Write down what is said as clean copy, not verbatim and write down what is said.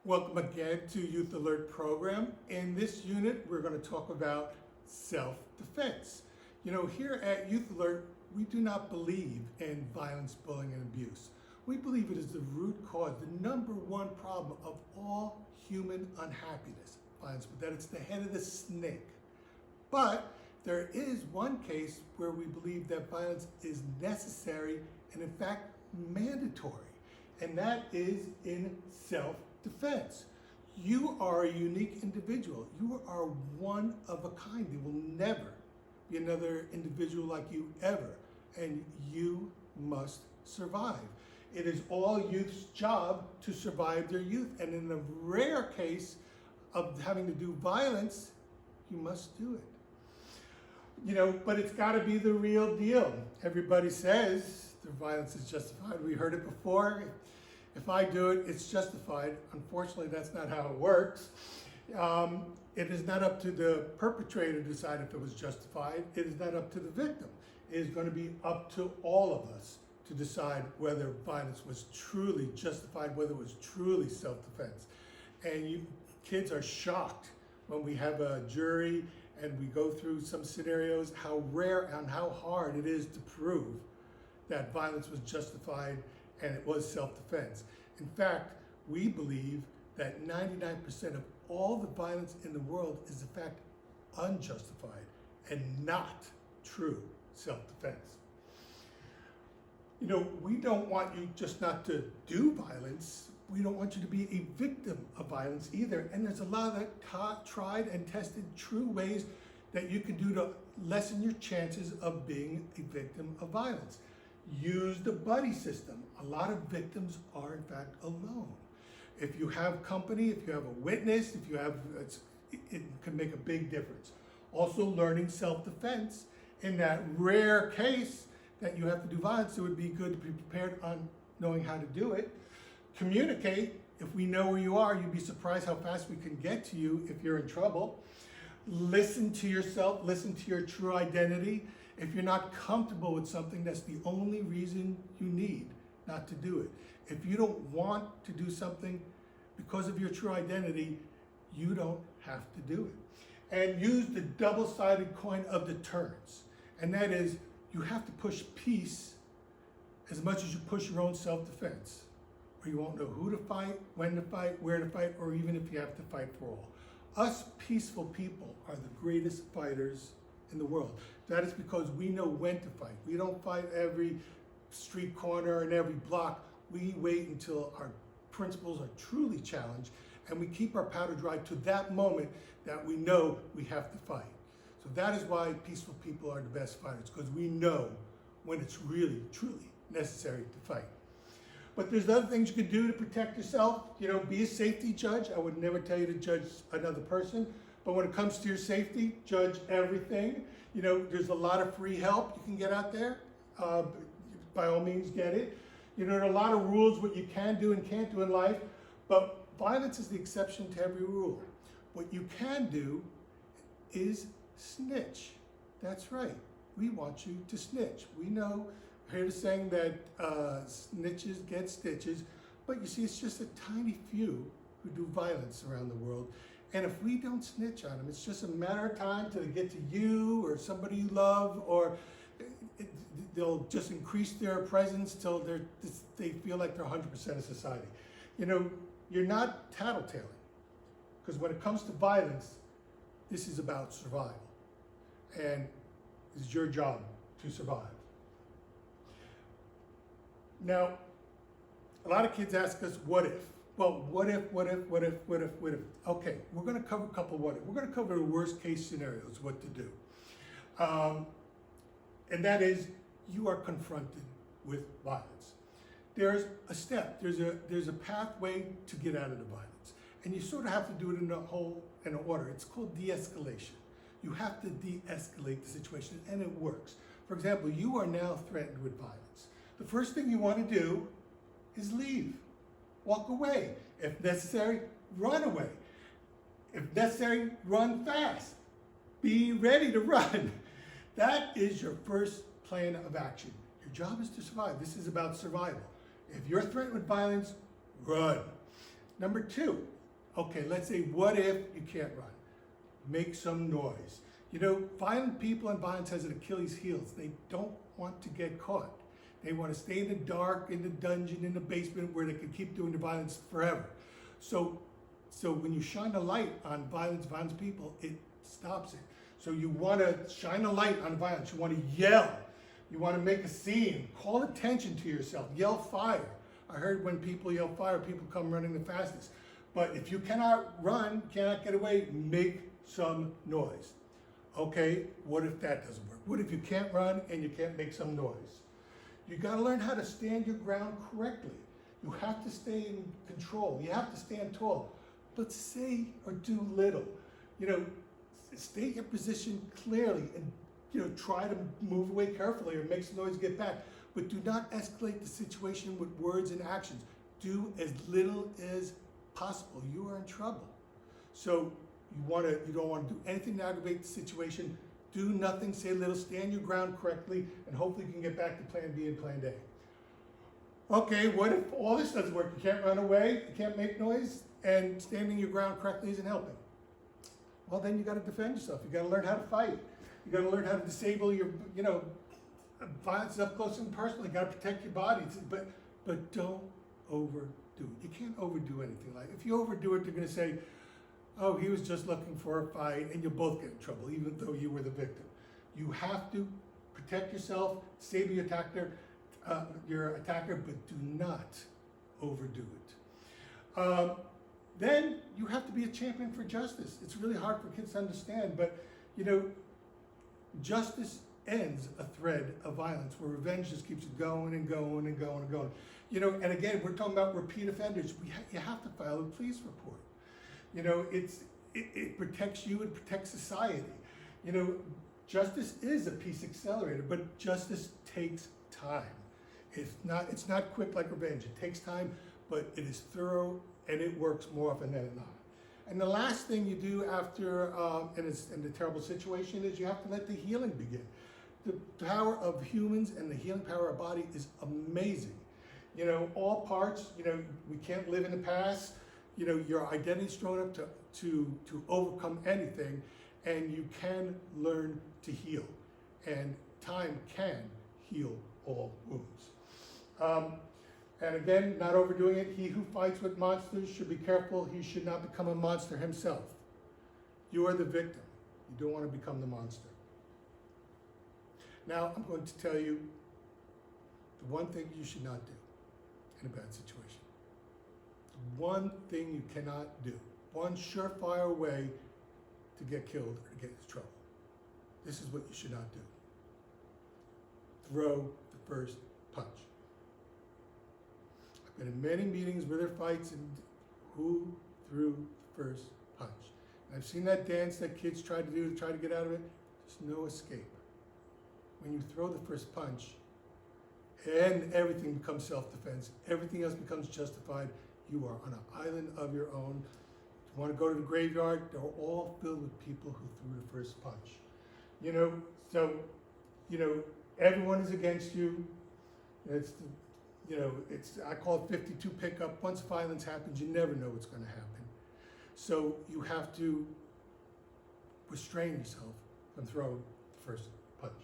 Welcome again to Youth Alert Program. In this unit, we're going to talk about self-defense. You know, here at Youth Alert, we do not believe in violence, bullying, and abuse. We believe it is the root cause, the number one problem of all human unhappiness, violence, but that it's the head of the snake. But there is one case where we believe that violence is necessary and in fact mandatory, and that is in self-defense. You are a unique individual. You are one of a kind. There will never be another individual like you ever, and you must survive. It is all youth's job to survive their youth, and in the rare case of having to do violence, you must do it. You know, but it's got to be the real deal. Everybody says the violence is justified. We heard it before. If I do it, it's justified. Unfortunately, that's not how it works. It is not up to the perpetrator to decide if it was justified. It is not up to the victim. It is going to be up to all of us to decide whether violence was truly justified, whether it was truly self-defense. And you kids are shocked when we have a jury and we go through some scenarios, how rare and how hard it is to prove that violence was justified and it was self-defense. In fact, we believe that 99% of all the violence in the world is in fact unjustified and not true self-defense. You know, we don't want you just not to do violence. We don't want you to be a victim of violence either. And there's a lot of tried and tested true ways that you can do to lessen your chances of being a victim of violence. Use the buddy system. A lot of victims are in fact alone. If you have company, if you have a witness, if you have, it can make a big difference. Also learning self-defense. In that rare case that you have to do violence, it would be good to be prepared on knowing how to do it. Communicate. If we know where you are, you'd be surprised how fast we can get to you if you're in trouble. Listen to yourself, listen to your true identity. If you're not comfortable with something, that's the only reason you need not to do it. If you don't want to do something because of your true identity, you don't have to do it. And use the double-sided coin of deterrence. And that is, you have to push peace as much as you push your own self-defense. Or you won't know who to fight, when to fight, where to fight, or even if you have to fight for all. Us peaceful people are the greatest fighters in the world. That is because we know when to fight. We don't fight every street corner and every block. We wait until our principles are truly challenged, and we keep our powder dry to that moment that we know we have to fight. So that is why peaceful people are the best fighters, because we know when it's really, truly necessary to fight. But there's other things you can do to protect yourself. You know, be a safety judge. I would never tell you to judge another person. But when it comes to your safety, judge everything. You know, there's a lot of free help you can get out there. By all means, get it. You know, there are a lot of rules what you can do and can't do in life. But violence is the exception to every rule. What you can do is snitch. That's right. We want you to snitch. We know. Here's saying that snitches get stitches, but you see, it's just a tiny few who do violence around the world. And if we don't snitch on them, it's just a matter of time till they get to you or somebody you love, or they'll just increase their presence till they feel like they're 100% of society. You know, you're not tattletaling, because when it comes to violence, this is about survival. And it's your job to survive. Now, a lot of kids ask us, what if? Well, what if? Okay, we're going to cover a couple of what if. We're going to cover the worst case scenarios, what to do. And that is, you are confronted with violence. There's a step, there's a pathway to get out of the violence. And you sort of have to do it in an order. It's called de-escalation. You have to de-escalate the situation, and it works. For example, you are now threatened with violence. The first thing you want to do is leave. Walk away. If necessary, run away. If necessary, run fast. Be ready to run. That is your first plan of action. Your job is to survive. This is about survival. If you're threatened with violence, run. Number two, Okay, let's say, what if you can't run? Make some noise. You know, violent people and violence has an Achilles heels. They don't want to get caught. They want to stay in the dark, in the dungeon, in the basement, where they can keep doing the violence forever. So when you shine a light on violent people, it stops it. So you want to shine a light on violence. You want to yell. You want to make a scene. Call attention to yourself. Yell fire. I heard when people yell fire, people come running the fastest. But if you cannot run, cannot get away, make some noise. Okay, what if that doesn't work? What if you can't run and you can't make some noise? You got to learn how to stand your ground correctly. You have to stay in control. You have to stand tall, but say or do little. You know, state your position clearly and, you know, try to move away carefully or make some noise, get back. But do not escalate the situation with words and actions. Do as little as possible. You are in trouble. So you don't want to do anything to aggravate the situation. Do nothing, say little, stand your ground correctly, and hopefully you can get back to plan B and plan A. Okay, what if all this doesn't work? You can't run away, you can't make noise, and standing your ground correctly isn't helping. Well, then you got to defend yourself. You got to learn how to fight. You got to learn how to disable your, you know, violence up close and personal. You got to protect your body, but don't overdo it. You can't overdo anything. Like if you overdo it, they're going to say, "Oh, he was just looking for a fight," and you'll both get in trouble, even though you were the victim. You have to protect yourself, save your attacker, but do not overdo it. Then you have to be a champion for justice. It's really hard for kids to understand, but you know, justice ends a thread of violence where revenge just keeps going and going and going and going. You know, and again, we're talking about repeat offenders. You have to file a police report. You know, it protects you, it protects society. You know, justice is a peace accelerator, but justice takes time. It's not quick like revenge. It takes time, but it is thorough and it works more often than not. And the last thing you do after in the terrible situation is you have to let the healing begin. The power of humans and the healing power of our body is amazing. You know, all parts, you know, we can't live in the past. You know, your identity's strong enough to overcome anything, and you can learn to heal. And time can heal all wounds. And again, not overdoing it. He who fights with monsters should be careful. He should not become a monster himself. You are the victim. You don't want to become the monster. Now, I'm going to tell you the one thing you should not do in a bad situation. The one thing you cannot do. One surefire way to get killed or to get into trouble. This is what you should not do. Throw the first punch. I've been in many meetings where there are fights and who threw the first punch. And I've seen that dance that kids try to do to try to get out of it. There's no escape. When you throw the first punch, and everything becomes self-defense, everything else becomes justified, you are on an island of your own. If you want to go to the graveyard, they're all filled with people who threw the first punch. You know, so, you know, everyone is against you. It's, you know, I call it 52 pickup. Once violence happens, you never know what's going to happen. So you have to restrain yourself from throwing the first punch.